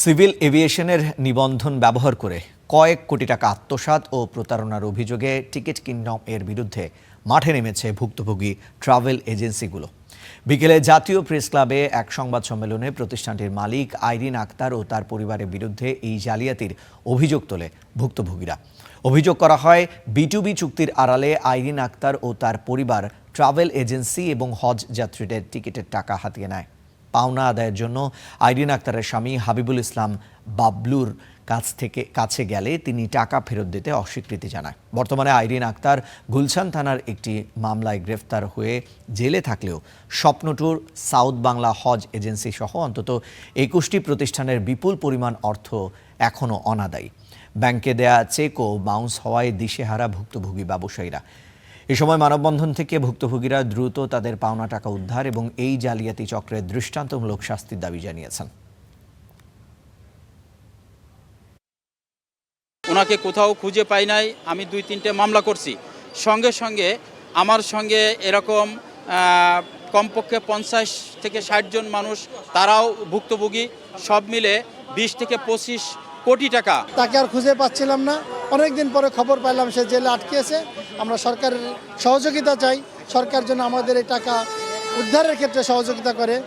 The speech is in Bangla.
সিভিল এভিয়েশনের নিবন্ধন ব্যবহার করে কয়েক কোটি টাকা আত্মসাৎ ও প্রতারণার অভিযোগে টিকিট কিংডম এর বিরুদ্ধে মাঠে নেমেছে ভুক্তভোগী ট্রাভেল এজেন্সিগুলো। বিকেলে জাতীয় প্রেস ক্লাবে এক সংবাদ সম্মেলনে প্রতিষ্ঠানটির মালিক আইরিন আক্তার ও তার পরিবারের বিরুদ্ধে এই জালিয়াতির অভিযোগ তোলে ভুক্তভোগীরা। অভিযোগ করা হয়, B2B চুক্তির আড়ালে আইরিন আক্তার ও তার পরিবার ট্রাভেল এজেন্সি এবং হজ যাত্রীদের টিকিটের টাকা হাতিয়ে নেয়। পাওনা আদায়ের জন্য আইরিন আক্তারের স্বামী হাবিবুল ইসলাম বাবলুর কাছে গেলে তিনি টাকা ফেরত দিতে অস্বীকৃতি জানায়। বর্তমানে আইরিন আক্তার গুলশান থানার একটি মামলায় গ্রেফতার হয়ে জেলে থাকলেও স্বপ্ন ট্যুর, সাউথ বাংলা হজ এজেন্সি সহ অন্তত ২১টি প্রতিষ্ঠানের বিপুল পরিমাণ অর্থ এখনও অনাদায়ী। ব্যাংকে দেয়া চেকও বাউন্স হওয়ায় দিশেহারা ভুক্তভোগী ব্যবসায়ীরা। এ সময় মানববন্ধন থেকে ভুক্তভোগীরা দ্রুত তাদের পাওনা টাকা উদ্ধার এবং এই জালিয়াতি চক্রের দৃষ্টান্তমূলক শাস্তির দাবি জানিয়েছেন। ওনাকে কোথাও খুঁজে পাই নাই। আমি ২-৩টে মামলা করছি। সঙ্গে সঙ্গে আমার সঙ্গে এরকম কমপক্ষে ৫০ থেকে ৬০ জন মানুষ, তারাও ভুক্তভোগী। সব মিলে ২০ থেকে ২৫ কোটি টাকা। তাকে আর খুঁজে পাচ্ছিলাম না। অনেকদিন পরে খবর পেলাম সে জেলে আটকে আছে। আমরা সরকারের সহযোগিতা চাই, সরকার যেন আমাদের এই টাকা উদ্ধারের ক্ষেত্রে সহযোগিতা করে।